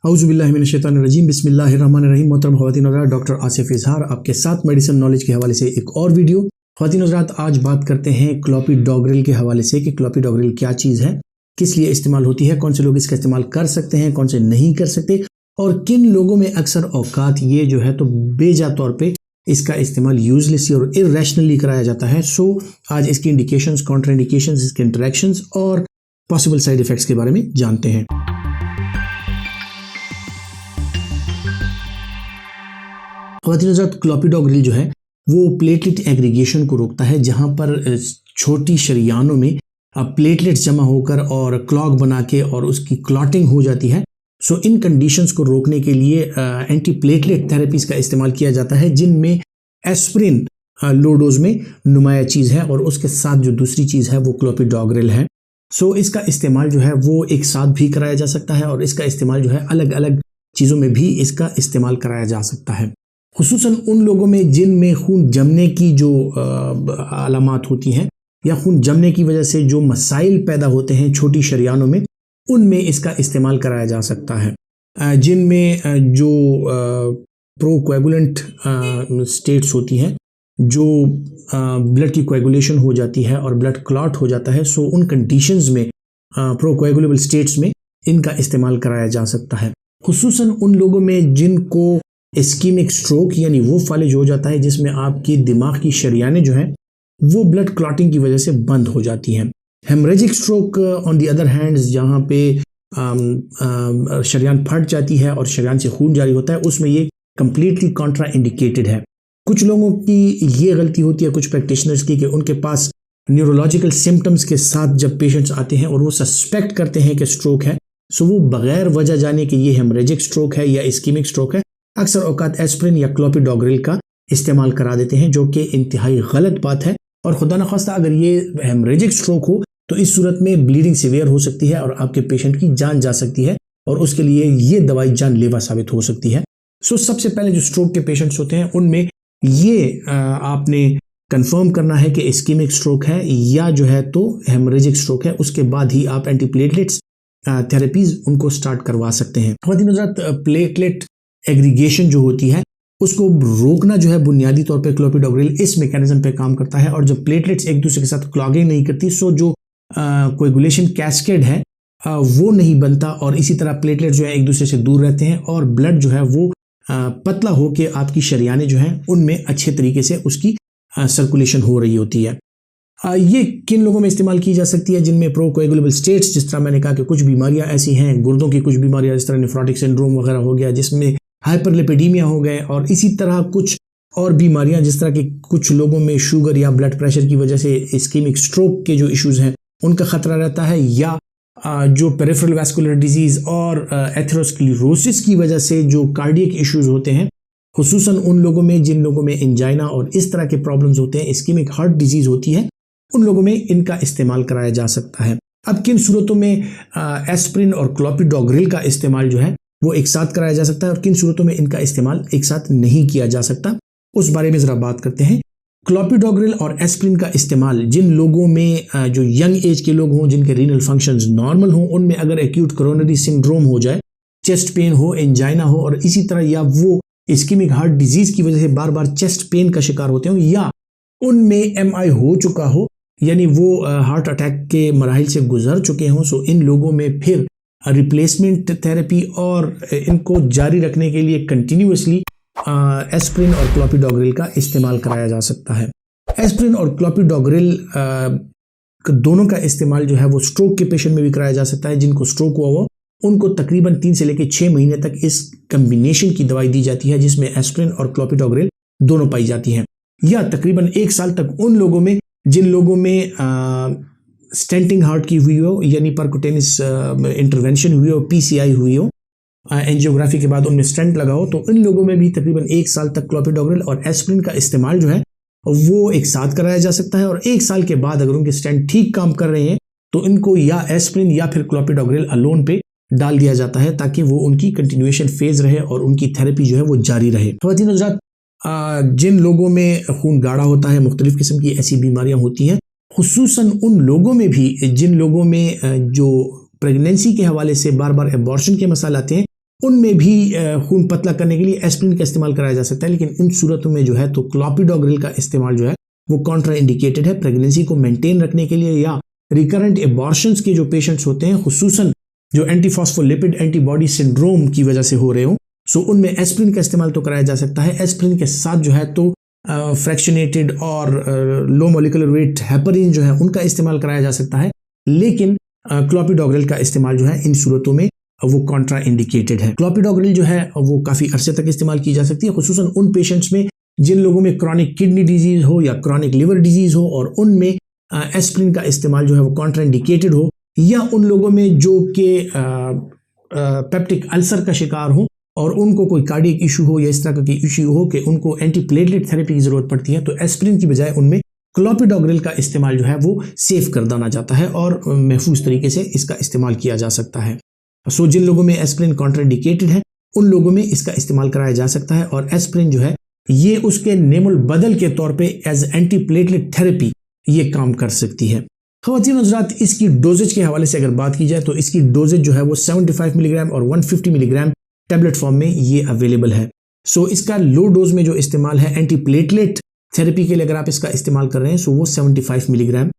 औज़ुबिल्लाहिमिनश्शैतानिर्रजीम बिस्मिल्लाहिर्रहमानिर्रहीम। मोहतरम ख़वातीन हज़रात, डॉक्टर आसिफ इजहार आपके साथ मेडिसिन नॉलेज के हवाले से एक और वीडियो। ख़वातीन हज़रात, आज बात करते हैं क्लोपिडोग्रिल के हवाले से कि क्लोपिडोग्रिल क्या चीज़ है, किस लिए इस्तेमाल होती है, कौन से लोग इसका इस्तेमाल कर सकते हैं, कौन से नहीं कर सकते, और किन लोगों में अक्सर औकात ये जो है तो बेजा तौर पर इसका इस्तेमाल यूजलेसली और इर्रेशनली कराया जाता है। सो आज इसकी इंडिकेशंस, कॉन्ट्राइंडिकेशंस, इसके इंटरेक्शंस और पॉसिबल साइड इफ़ेक्ट्स के बारे में जानते हैं। ख़वातीन हज़रात, क्लोपिडोग्रिल जो है वो प्लेटलेट एग्रीगेशन को रोकता है, जहाँ पर छोटी शरियानों में प्लेटलेट्स जमा होकर और क्लॉग बना के और उसकी क्लॉटिंग हो जाती है। सो इन कंडीशंस को रोकने के लिए एंटी प्लेटलेट थेरेपीज़ का इस्तेमाल किया जाता है, जिनमें एस्प्रिन लो डोज में नुमाया चीज़ है और उसके साथ जो दूसरी चीज़ है वो क्लोपिडोग्रिल है। सो इसका इस्तेमाल जो है वो एक साथ भी कराया जा सकता है और इसका इस्तेमाल जो है अलग अलग चीज़ों में भी इसका इस्तेमाल कराया जा सकता है, खुसूसन उन लोगों में जिनमें खून जमने की जो अलामात होती हैं या खून जमने की वजह से जो मसाइल पैदा होते हैं छोटी शरियानों में, उनमें इसका इस्तेमाल कराया जा सकता है। जिनमें जो प्रोकोएगुलेंट स्टेट्स होती हैं, जो ब्लड की कोएगुलेशन हो जाती है और ब्लड क्लॉट हो जाता है, सो उन कंडीशंस में प्रोकोएगुलेबल स्टेट्स में इनका इस्तेमाल कराया जा सकता है। खुसूसन उन लोगों में जिनको इस्कीमिक स्ट्रोक यानी वो फालिज हो जाता है, जिसमें आपकी दिमाग की शरियानें जो हैं वो ब्लड क्लॉटिंग की वजह से बंद हो जाती हैं। Haemorrhagic stroke on the other hand, जहाँ पे शरियान फट जाती है और शरियान से खून जारी होता है, उसमें ये कम्प्लीटली कॉन्ट्रा इंडिकेटेड है। कुछ लोगों की ये गलती होती है, कुछ प्रैक्टिशनर्स की, कि उनके पास न्यूरोलॉजिकल सिम्टम्स के साथ जब पेशेंट्स आते हैं और वो सस्पेक्ट करते हैं कि स्ट्रोक है, सो वो बगैर वजह जाने कि ये हेमरेजिक स्ट्रोक है या इस्कीमिक स्ट्रोक है, अक्सर औकात एस्प्रिन या क्लोपिडोग्रिल का इस्तेमाल करा देते हैं, जो कि इंतहाई गलत बात है। और खुदा न खास्ता अगर ये हेमरेजिक स्ट्रोक हो तो इस सूरत में ब्लीडिंग सीवियर हो सकती है और आपके पेशेंट की जान जा सकती है और उसके लिए ये दवाई जानलेवा साबित हो सकती है। सो सबसे पहले जो स्ट्रोक के पेशेंट्स होते हैं उनमें ये आपने कंफर्म करना है कि इस्कीमिक स्ट्रोक है या जो है तो हेमरेजिक स्ट्रोक है। उसके बाद ही आप एंटीप्लेटलेट्स थेरेपीज उनको स्टार्ट करवा सकते हैं। ख़वातीन हज़रात, प्लेटलेट एग्रीगेशन जो होती है उसको रोकना जो है बुनियादी तौर पे क्लोपिडोग्रिल इस मैकेनिज्म पे काम करता है। और जब प्लेटलेट्स एक दूसरे के साथ क्लॉगिंग नहीं करती, सो जो कोएगुलेशन कैस्केड है वो नहीं बनता और इसी तरह प्लेटलेट जो है एक दूसरे से दूर रहते हैं और ब्लड जो है वो पतला होकर आपकी शरियानें जो हैं उनमें अच्छे तरीके से उसकी सर्कुलेशन हो रही होती है। ये किन लोगों में इस्तेमाल की जा सकती है? जिनमें प्रोकोएगुलेबल स्टेट्स, जिस तरह मैंने कहा कि कुछ बीमारियां ऐसी हैं, गुर्दों की कुछ बीमारियां, जिस तरह नेफ्रोटिक सिंड्रोम वगैरह हो गया, जिसमें हाइपरलिपिडीमिया हो गए, और इसी तरह कुछ और बीमारियां जिस तरह कि कुछ लोगों में शुगर या ब्लड प्रेशर की वजह से इस्कीमिक स्ट्रोक के जो इश्यूज हैं उनका खतरा रहता है, या जो पेरिफेरल वैस्कुलर डिजीज़ और एथेरोस्क्लेरोसिस की वजह से जो कार्डियक इश्यूज होते हैं, खुसूसन उन लोगों में जिन लोगों में एंजाइना और इस तरह के प्रॉब्लम्स होते हैं, इस्कीमिक हार्ट डिजीज़ होती है, उन लोगों में इनका इस्तेमाल कराया जा सकता है। अब किन सूरतों में एस्प्रिन और क्लोपिडोग्रिल का इस्तेमाल जो है वो एक साथ कराया जा सकता है और किन सूरतों में इनका इस्तेमाल एक साथ नहीं किया जा सकता, उस बारे में ज़रा बात करते हैं। क्लोपिडोग्रिल और एस्प्रिन का इस्तेमाल जिन लोगों में जो यंग एज के लोग हों, जिनके रीनल फंक्शंस नॉर्मल हों, उनमें अगर एक्यूट कोरोनरी सिंड्रोम हो जाए, चेस्ट पेन हो, एंजाइना हो, और इसी तरह या वो इस्कीमिक हार्ट डिजीज़ की वजह से बार बार चेस्ट पेन का शिकार होते हों, या उनमें MI हो चुका हो यानी वो हार्ट अटैक के मराहिल से गुजर चुके हों, सो इन लोगों में फिर रिप्लेसमेंट थेरेपी और इनको जारी रखने के लिए कंटिन्यूसली एस्प्रिन और क्लोपिडोग्रिल का इस्तेमाल कराया जा सकता है। एस्प्रिन और क्लोपिडोग्रिल दोनों का इस्तेमाल जो है वो स्ट्रोक के पेशेंट में भी कराया जा सकता है। जिनको स्ट्रोक हुआ हो उनको तकरीबन 3 से लेकर 6 महीने तक इस कम्बिनेशन की दवाई दी जाती है, जिसमें एस्प्रिन और क्लोपिडोग्रिल दोनों पाई जाती हैं, या तकरीबन 1 साल तक उन लोगों में जिन लोगों में स्टेंटिंग हार्ट की हुई हो यानी परक्यूटेनियस इंटरवेंशन हुई हो, PCI हुई हो, एंजियोग्राफी के बाद उनमें स्टेंट लगा हो, तो इन लोगों में भी तकरीबन 1 साल तक क्लोपिडोग्रिल और एस्प्रिन का इस्तेमाल जो है वो एक साथ कराया जा सकता है। और 1 साल के बाद अगर उनके स्टेंट ठीक काम कर रहे हैं तो इनको या एस्प्रिन या फिर क्लोपिडोग्रिल अलोन पे डाल दिया जाता है, ताकि वो उनकी कंटिन्यूएशन फेज रहे और उनकी थेरेपी जो है वो जारी रहे। ख़वातीन हज़रात, जिन लोगों में खून गाढ़ा होता है, मुख्तलिफ किस्म की ऐसी बीमारियां होती हैं, खुसूसन उन लोगों में भी जिन लोगों में जो प्रेगनेंसी के हवाले से बार बार एबॉर्शन के मसाले आते हैं, उनमें भी खून पतला करने के लिए एस्प्रिन का इस्तेमाल कराया जा सकता है, लेकिन इन सूरतों में जो है तो क्लोपिडोग्रिल का इस्तेमाल जो है वो कॉन्ट्रा इंडिकेटेड है। प्रेगनेंसी को मेंटेन रखने के लिए या रिकरेंट एबॉर्शंस के जो पेशेंट्स होते हैं, खुसूसन जो एंटीफॉस्फोलिपिड एंटीबॉडी सिंड्रोम की वजह से हो रहे हो, सो उनमें एस्प्रिन का इस्तेमाल तो कराया जा सकता है। एस्प्रिन के साथ जो है तो फ्रैक्शनेटेड और लो मॉलिक्यूलर वेट हेपरिन जो है उनका इस्तेमाल कराया जा सकता है, लेकिन क्लोपिडोग्रिल का इस्तेमाल जो है इन सूरतों में वो कॉन्ट्रा इंडिकेटेड है। क्लोपिडोग्रिल जो है वो काफ़ी अरसे तक इस्तेमाल की जा सकती है, खुसूसन उन पेशेंट्स में जिन लोगों में क्रॉनिक किडनी डिजीज हो या क्रॉनिक लिवर डिजीज हो और उनमें एस्प्रिन का इस्तेमाल जो है वो कॉन्ट्रा इंडिकेटेड हो, या उन लोगों में जो कि पेप्टिक अल्सर का शिकार हो और उनको कोई कार्डियक इशू हो या इस तरह का इशू हो कि उनको एंटीप्लेटलेट थेरेपी की जरूरत पड़ती है, तो एस्प्रिन की बजाय उनमें क्लोपिडोग्रिल का इस्तेमाल जो है वो सेफ कर दाना जाता है और महफूज तरीके से इसका इस्तेमाल किया जा सकता है। सो जिन लोगों में एस्प्रिन कॉन्ट्राइंडिकेटेड है उन लोगों में इसका इस्तेमाल कराया जा सकता है, और एस्प्रिन जो है ये उसके नेमुल बदल के तौर पे एज एंटीप्लेटलेट थेरेपी ये काम कर सकती है। ख़वातीन हज़रात, इसकी डोजेज के हवाले से अगर बात की जाए तो इसकी डोजेज जो है वो 75 मिलीग्राम और 150 मिलीग्राम टैबलेट फॉर्म में ये अवेलेबल है। सो इसका लो डोज में जो इस्तेमाल है एंटीप्लेटलेट थेरेपी के लिए अगर आप इसका इस्तेमाल कर रहे हैं, सो वो 75 मिलीग्राम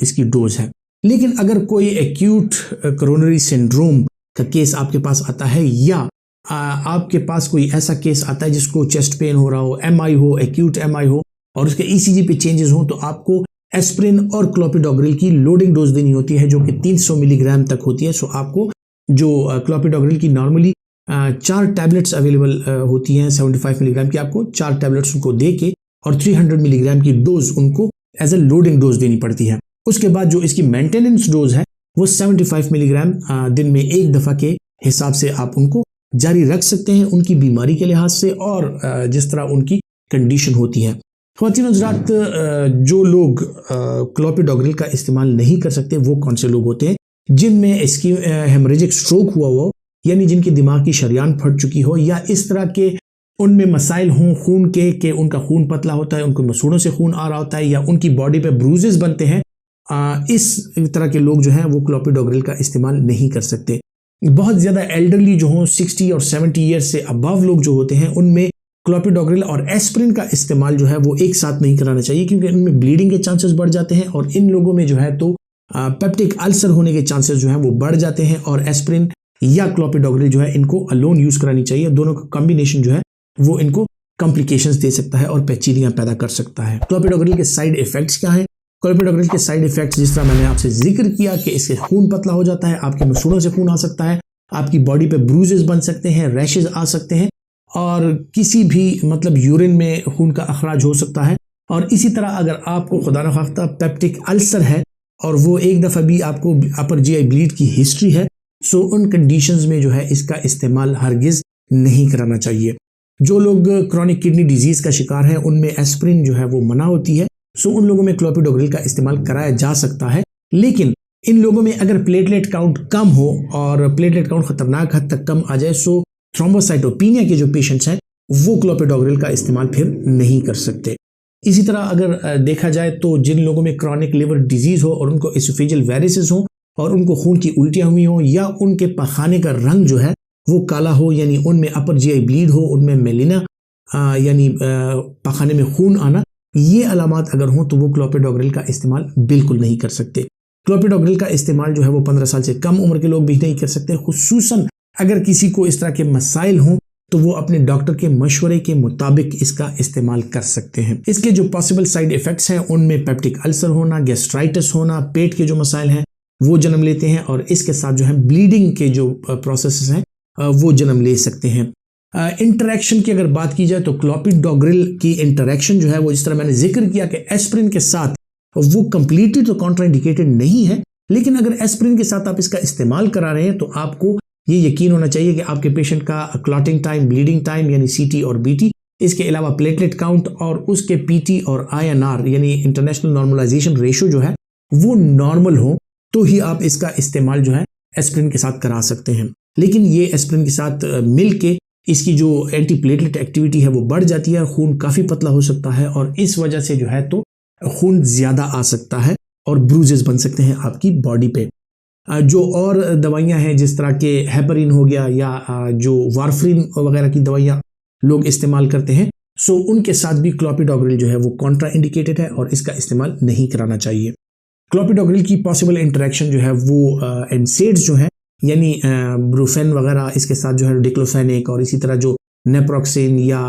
इसकी डोज है। लेकिन अगर कोई एक्यूट कोरोनरी सिंड्रोम का केस आपके पास आता है या आपके पास कोई ऐसा केस आता है जिसको चेस्ट पेन हो रहा हो, एमआई हो, एक्यूट एमआई हो और उसके ईसीजी पे चेंजेस हो, तो आपको एस्प्रिन और क्लोपिडोग्रिल की लोडिंग डोज देनी होती है जो कि 300 मिलीग्राम तक होती है। सो आपको जो क्लोपिडोग्रिल की नॉर्मली 4 टैबलेट्स अवेलेबल होती हैं 75 मिलीग्राम की, आपको 4 टैबलेट्स उनको दे के और 300 मिलीग्राम की डोज उनको एज ए लोडिंग डोज देनी पड़ती है। उसके बाद जो इसकी मेंटेनेंस डोज है वो 75 मिलीग्राम दिन में एक दफ़ा के हिसाब से आप उनको जारी रख सकते हैं उनकी बीमारी के लिहाज से और जिस तरह उनकी कंडीशन होती है। ख़वातीन हज़रात, जो लोग क्लोपिडोग्रिल का इस्तेमाल नहीं कर सकते वो कौन से लोग होते हैं? जिनमें इसकी हेमरेजिक स्ट्रोक हुआ हो, यानी जिनकी दिमाग की शरियान फट चुकी हो या इस तरह के उनमें मसाइल हों खून के उनका खून पतला होता है, उनको मसूड़ों से खून आ रहा होता है या उनकी बॉडी पे ब्रूजेस बनते हैं, इस तरह के लोग जो हैं वो क्लोपिडोग्रिल का इस्तेमाल नहीं कर सकते। बहुत ज़्यादा एल्डरली जो हों 60 और 70 ईयर्स से अबव लोग जो होते हैं उनमें क्लोपिडोग्रिल और एस्प्रिन का इस्तेमाल जो है वो एक साथ नहीं कराना चाहिए, क्योंकि इनमें ब्लीडिंग के चांसेस बढ़ जाते हैं और इन लोगों में जो है तो पेप्टिक अल्सर होने के चांसेस जो हैं वो बढ़ जाते हैं, और एस्प्रिन या क्लोपिडोग्रिल जो है इनको अलोन यूज़ करानी चाहिए। दोनों का कॉम्बिनेशन जो है वो इनको कॉम्प्लिकेशंस दे सकता है और पेचीदियाँ पैदा कर सकता है। क्लोपिडोग्रिल के साइड इफेक्ट्स क्या हैं? क्लोपिडोग्रिल के साइड इफेक्ट्स जिस तरह मैंने आपसे जिक्र किया कि इससे खून पतला हो जाता है, आपके मसूड़ों से खून आ सकता है, आपकी बॉडी पे ब्रूजेस बन सकते हैं, रैशेज आ सकते हैं और किसी भी मतलब यूरिन में खून का अखराज हो सकता है। और इसी तरह अगर आपको खुदा न खास्ता पेप्टिक अल्सर है और वो एक दफ़ा भी आपको अपर जीआई ब्लीड की हिस्ट्री है, सो उन कंडीशंस में जो है इसका इस्तेमाल हरगिज़ नहीं कराना चाहिए। जो लोग क्रॉनिक किडनी डिजीज़ का शिकार हैं उनमें एस्प्रिन जो है वो मना होती है, सो उन लोगों में क्लोपिडोग्रिल का इस्तेमाल कराया जा सकता है। लेकिन इन लोगों में अगर प्लेटलेट काउंट कम हो और प्लेटलेट काउंट खतरनाक हद तक कम आ जाए, सो थ्रोम्बोसाइटोपिनिया के जो पेशेंट्स हैं वो क्लोपिडोग्रिल का इस्तेमाल फिर नहीं कर सकते। इसी तरह अगर देखा जाए तो जिन लोगों में क्रॉनिक लिवर डिजीज़ हो और उनको एसोफेजियल वेरिसेस हो और उनको खून की उल्टियाँ हुई हो या उनके पखाने का रंग जो है वो काला हो, यानी उनमें अपर जीआई ब्लीड हो, उनमें मेलिना यानी पखाने में खून आना, ये अलामात अगर हों तो वो क्लोपिडोग्रिल का इस्तेमाल बिल्कुल नहीं कर सकते। क्लोपिडोग्रिल का इस्तेमाल जो है वो 15 साल से कम उम्र के लोग भी नहीं कर सकते। खुसूसन अगर किसी को इस तरह के मसाइल हों तो वो अपने डॉक्टर के मशवरे के मुताबिक इसका इस्तेमाल कर सकते हैं। इसके जो पॉसिबल साइड इफ़ेक्ट्स हैं उनमें पेप्टिक अल्सर होना, गैस्ट्राइटिस होना, पेट के जो मसाइल हैं वो जन्म लेते हैं और इसके साथ जो है ब्लीडिंग के जो प्रोसेसेस हैं वो जन्म ले सकते हैं। इंटरेक्शन की अगर बात की जाए तो क्लोपिडोग्रिल की इंटरेक्शन जो है वो जिस तरह मैंने जिक्र किया कि एस्प्रिन के साथ वो कंप्लीटली तो कॉन्ट्राइंडिकेटेड नहीं है, लेकिन अगर एस्प्रिन के साथ आप इसका इस्तेमाल करा रहे हैं तो आपको ये यकीन होना चाहिए कि आपके पेशेंट का क्लॉटिंग टाइम, ब्लीडिंग टाइम यानी सीटी और बीटी, इसके अलावा प्लेटलेट काउंट और उसके पीटी और आईएनआर यानी इंटरनेशनल नॉर्मलाइजेशन रेशो जो है वो नॉर्मल हो, तो ही आप इसका इस्तेमाल जो है एस्प्रिन के साथ करा सकते हैं। लेकिन ये एस्प्रिन के साथ मिल के इसकी जो एंटी प्लेटलेट एक्टिविटी है वो बढ़ जाती है, खून काफ़ी पतला हो सकता है और इस वजह से जो है तो खून ज़्यादा आ सकता है और ब्रूजेस बन सकते हैं आपकी बॉडी पे। जो और दवाइयाँ हैं जिस तरह के हेपरिन हो गया या जो वारफरिन वगैरह की दवाइयाँ लोग इस्तेमाल करते हैं, सो उनके साथ भी क्लोपिडोग्रिल जो है वो कॉन्ट्रा इंडिकेटेड है और इसका इस्तेमाल नहीं कराना चाहिए। क्लोपिडोग्रिल की पॉसिबल इंटरेक्शन जो है वो एनसेड्स जो है यानी ब्रूफेन वगैरह, इसके साथ जो है डिक्लोफेनिक और इसी तरह जो नेप्रोक्सिन या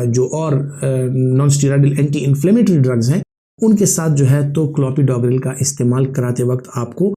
जो और non steroidal anti inflammatory drugs हैं उनके साथ जो है तो क्लोपिडोग्रिल का इस्तेमाल कराते वक्त आपको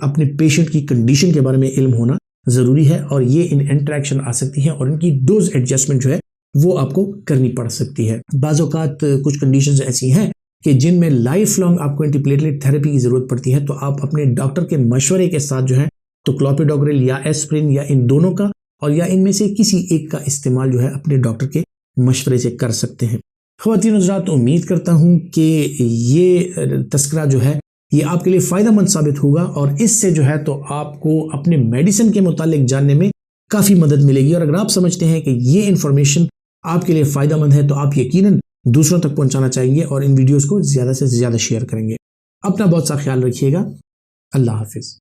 अपने पेशेंट की कंडीशन के बारे में इल्म होना ज़रूरी है और ये इन इंटरेक्शन आ सकती है और इनकी डोज एडजस्टमेंट जो है वो आपको करनी पड़ सकती है। बाज़ औक़ात कुछ कंडीशंस ऐसी हैं कि जिनमें लाइफ लॉन्ग आपको एंटीप्लेटलेट थेरेपी की ज़रूरत पड़ती है, तो आप अपने डॉक्टर के मशवरे के साथ जो है तो क्लोपिडोग्रिल या एस्प्रिन या इन दोनों का और या इनमें से किसी एक का इस्तेमाल जो है अपने डॉक्टर के मशवरे से कर सकते हैं। ख़वातीन हज़रात, उम्मीद करता हूँ कि ये तस्करा जो है ये आपके लिए फ़ायदेमंद साबित होगा और इससे जो है तो आपको अपने मेडिसिन के मुतालिक जानने में काफ़ी मदद मिलेगी। और अगर आप समझते हैं कि ये इन्फॉर्मेशन आपके लिए फ़ायदेमंद है तो आप यकीनन दूसरों तक पहुंचाना चाहेंगे और इन वीडियोस को ज़्यादा से ज़्यादा शेयर करेंगे। अपना बहुत सा ख्याल रखिएगा। अल्लाह हाफिज़।